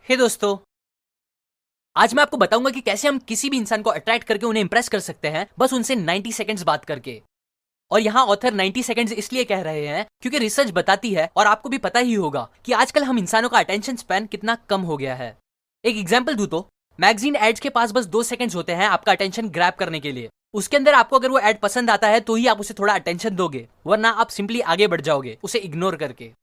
हे दोस्तों, आज मैं आपको बताऊंगा कि कैसे हम किसी भी इंसान को अट्रैक्ट करके उन्हें इंप्रेस कर सकते हैं बस उनसे 90 सेकंड्स बात करके। और यहाँ ऑथर 90 सेकंड्स इसलिए कह रहे हैं क्योंकि रिसर्च बताती है और आपको भी पता ही होगा कि आजकल हम इंसानों का अटेंशन स्पैन कितना कम हो गया है। एक एग्जाम्पल दूं तो मैगजीन एड्स के पास बस 2 सेकंड्स होते हैं आपका अटेंशन ग्रैब करने के लिए। उसके अंदर आपको अगर वो एड पसंद आता है तो ही आप उसे थोड़ा अटेंशन दोगे, वरना आप सिंपली आगे बढ़ जाओगे उसे इग्नोर करके।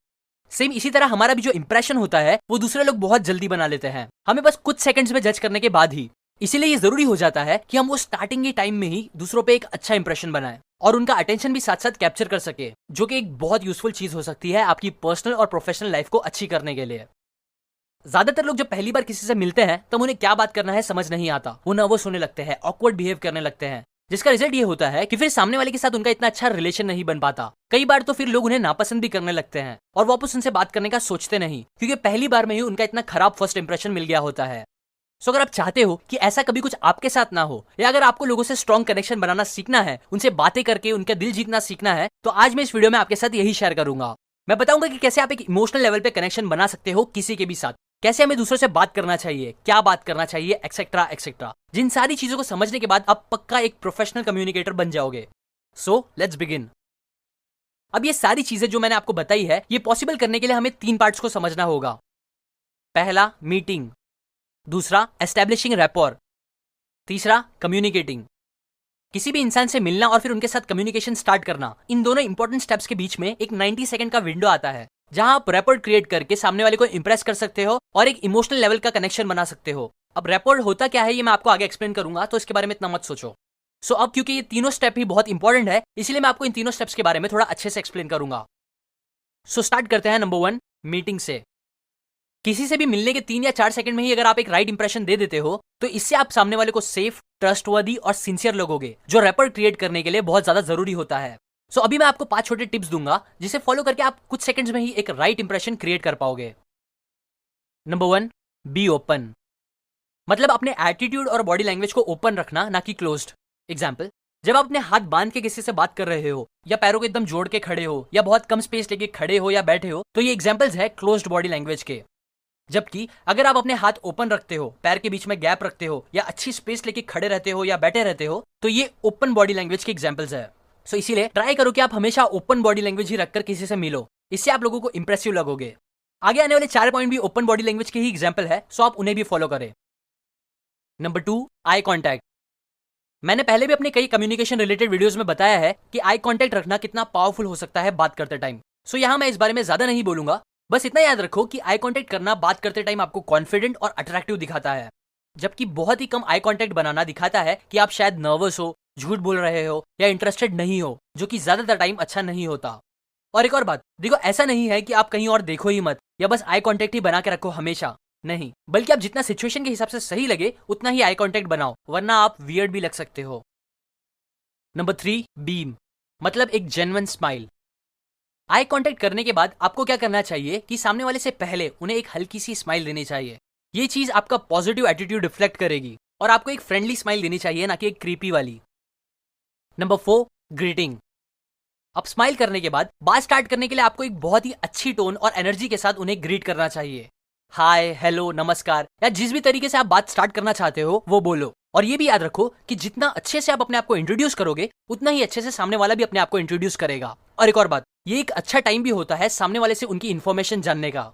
सेम इसी तरह हमारा भी जो इंप्रेशन होता है वो दूसरे लोग बहुत जल्दी बना लेते हैं, हमें बस कुछ सेकंड्स में जज करने के बाद ही। इसीलिए ये जरूरी हो जाता है कि हम वो स्टार्टिंग के टाइम में ही दूसरों पे एक अच्छा इंप्रेशन बनाएं और उनका अटेंशन भी साथ साथ कैप्चर कर सके, जो कि एक बहुत यूजफुल चीज हो सकती है आपकी पर्सनल और प्रोफेशनल लाइफ को अच्छी करने के लिए। ज्यादातर लोग जब पहली बार किसी से मिलते हैं तब उन्हें क्या बात करना है समझ नहीं आता, वो नर्वस होने लगते हैं, ऑकवर्ड बिहेव करने लगते हैं, जिसका रिजल्ट ये होता है कि फिर सामने वाले के साथ उनका इतना अच्छा रिलेशन नहीं बन पाता। कई बार तो फिर लोग उन्हें नापसंद भी करने लगते हैं और वापस उनसे बात करने का सोचते नहीं, क्योंकि पहली बार में ही उनका इतना खराब फर्स्ट इंप्रेशन मिल गया होता है। सो अगर आप चाहते हो कि ऐसा कभी कुछ आपके साथ ना हो, या अगर आपको लोगों से स्ट्रॉन्ग कनेक्शन बनाना सीखना है, उनसे बातें करके उनका दिल जीतना सीखना है, तो आज मैं इस वीडियो में आपके साथ यही शेयर करूंगा। मैं बताऊंगा कि कैसे आप एक इमोशनल लेवल पे कनेक्शन बना सकते हो किसी के भी साथ, कैसे हमें दूसरों से बात करना चाहिए, क्या बात करना चाहिए, एक्सेट्रा एक्सेट्रा। जिन सारी चीजों को समझने के बाद आप पक्का एक प्रोफेशनल कम्युनिकेटर बन जाओगे। So let's begin. अब ये सारी चीजें जो मैंने आपको बताई है, ये पॉसिबल करने के लिए हमें 3 पार्ट्स को समझना होगा। पहला मीटिंग, दूसरा एस्टेब्लिशिंग रैपोर, तीसरा कम्युनिकेटिंग। किसी भी इंसान से मिलना और फिर उनके साथ कम्युनिकेशन स्टार्ट करना, इन दोनों इंपॉर्टेंट स्टेप्स के बीच में एक 90 सेकंड का विंडो आता है, जहां आप रैपोर्ट क्रिएट करके सामने वाले को इंप्रेस कर सकते हो और एक इमोशनल लेवल का कनेक्शन बना सकते हो। अब रैपोर्ट होता क्या है ये मैं आपको आगे एक्सप्लेन करूंगा, तो इसके बारे में इतना मत सोचो। अब क्योंकि ये तीनों स्टेप ही बहुत इंपॉर्टेंट है, इसलिए मैं आपको इन तीनों स्टेप्स के बारे में थोड़ा अच्छे से एक्सप्लेन करूंगा। स्टार्ट करते हैं नंबर 1, मीटिंग से। किसी से भी मिलने के 3 या 4 सेकंड में ही अगर आप एक राइट इंप्रेशन दे देते हो, तो इससे आप सामने वाले को सेफ, ट्रस्टवर्दी और सिंसियर लगोगे, जो रैपर क्रिएट करने के लिए बहुत ज्यादा जरूरी होता है। अभी मैं आपको 5 छोटे टिप्स दूंगा, जिसे फॉलो करके आप कुछ सेकंड्स में ही एक राइट इंप्रेशन क्रिएट कर पाओगे। Number 1, be open. मतलब अपने एटीट्यूड और बॉडी लैंग्वेज को ओपन रखना, ना कि क्लोज्ड। एग्जाम्पल, जब आप अपने हाथ बांध के किसी से बात कर रहे हो, या पैरों को एकदम जोड़ के खड़े हो, या बहुत कम स्पेस लेके खड़े हो या बैठे हो, तो ये एग्जाम्पल्स है क्लोज्ड बॉडी लैंग्वेज के। जबकि अगर आप अपने हाथ ओपन रखते हो, पैर के बीच में गैप रखते हो, या अच्छी स्पेस लेके खड़े रहते हो या बैठे रहते हो, तो ये ओपन बॉडी लैंग्वेज के एग्जांपल्स है। इसीलिए ट्राई करो कि आप हमेशा ओपन बॉडी लैंग्वेज ही रखकर किसी से मिलो, इससे आप लोगों को इंप्रेसिव लगोगे। आगे आने वाले 4 पॉइंट भी ओपन बॉडी लैंग्वेज के ही एग्जाम्पल है, सो आप उन्हें भी फॉलो करें। Number 2, eye contact. मैंने पहले भी अपने कई कम्युनिकेशन रिलेटेड वीडियोस में बताया है कि आई कॉन्टैक्ट रखना कितना पावरफुल हो सकता है बात करते टाइम। यहां मैं इस बारे में ज्यादा नहीं बोलूंगा, बस इतना याद रखो कि आई कांटेक्ट करना बात करते टाइम आपको कॉन्फिडेंट और अट्रैक्टिव दिखाता है, जबकि बहुत ही कम आई कांटेक्ट बनाना दिखाता है कि आप शायद नर्वस हो, झूठ बोल रहे हो या इंटरेस्टेड नहीं हो, जो कि ज्यादातर टाइम अच्छा नहीं होता। और एक और बात, देखो ऐसा नहीं है कि आप कहीं और देखो ही मत, या बस आई कांटेक्ट ही बना के रखो हमेशा, नहीं, बल्कि आप जितना सिचुएशन के हिसाब से सही लगे उतना ही आई कांटेक्ट बनाओ, वरना आप वियर्ड भी लग सकते हो। Number 3, beam. मतलब एक जेन्युइन स्माइल। आई कांटेक्ट करने के बाद आपको क्या करना चाहिए कि सामने वाले से पहले उन्हें एक हल्की सी स्माइल देनी चाहिए। ये चीज आपका पॉजिटिव एटीट्यूड रिफ्लेक्ट करेगी, और आपको एक फ्रेंडली स्माइल देनी चाहिए, ना कि एक क्रीपी वाली। Number 4, greeting. अब स्माइल करने के बाद बात स्टार्ट करने के लिए आपको एक बहुत ही अच्छी टोन और एनर्जी के साथ उन्हें ग्रीट करना चाहिए। हाय, हेलो, नमस्कार, या जिस भी तरीके से आप बात स्टार्ट करना चाहते हो वो बोलो। और ये भी याद रखो कि जितना अच्छे से आप अपने आप को इंट्रोड्यूस करोगे, उतना ही अच्छे से सामने वाला भी अपने आप को इंट्रोड्यूस करेगा। और एक और बात, ये एक अच्छा टाइम भी होता है सामने वाले से उनकी इन्फॉर्मेशन जानने का।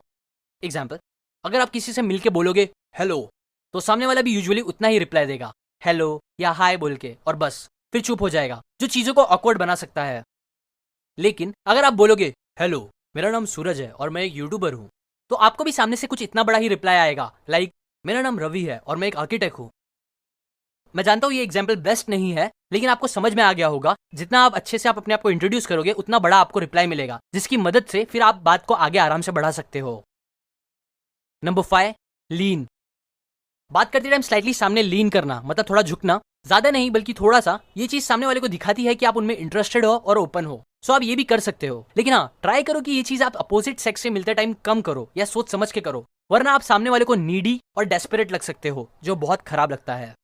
एग्जाम्पल, अगर आप किसी से मिलके बोलोगे हेलो, तो सामने वाला भी यूजुअली उतना ही रिप्लाई देगा, हेलो या हाय बोल के, और बस फिर चुप हो जाएगा, जो चीजों को ऑकवर्ड बना सकता है। लेकिन अगर आप बोलोगे हेलो, मेरा नाम सूरज है और मैं एक यूट्यूबर हूँ, तो आपको भी सामने से कुछ इतना बड़ा ही रिप्लाई आएगा, लाइक मेरा नाम रवि है और मैं एक आर्किटेक्ट हूँ। मैं जानता हूँ ये एग्जाम्पल बेस्ट नहीं है, लेकिन आपको समझ में आ गया होगा, जितना आप अच्छे से आप अपने आप को इंट्रोड्यूस करोगे उतना बड़ा आपको रिप्लाई मिलेगा, जिसकी मदद से फिर आप बात को आगे आराम से बढ़ा सकते हो। नंबर 5, लीन। बात करते टाइम स्लाइटली सामने लीन करना, मतलब थोड़ा झुकना, ज्यादा नहीं बल्कि थोड़ा सा। ये चीज सामने वाले को दिखाती है कि आप उनमें इंटरेस्टेड हो और ओपन हो। आप ये भी कर सकते हो, लेकिन हाँ, ट्राई करो कि ये चीज आप अपोजिट सेक्स से मिलते टाइम कम करो या सोच समझ के करो, वरना आप सामने वाले को नीडी और डेस्परेट लग सकते हो, जो बहुत खराब लगता है।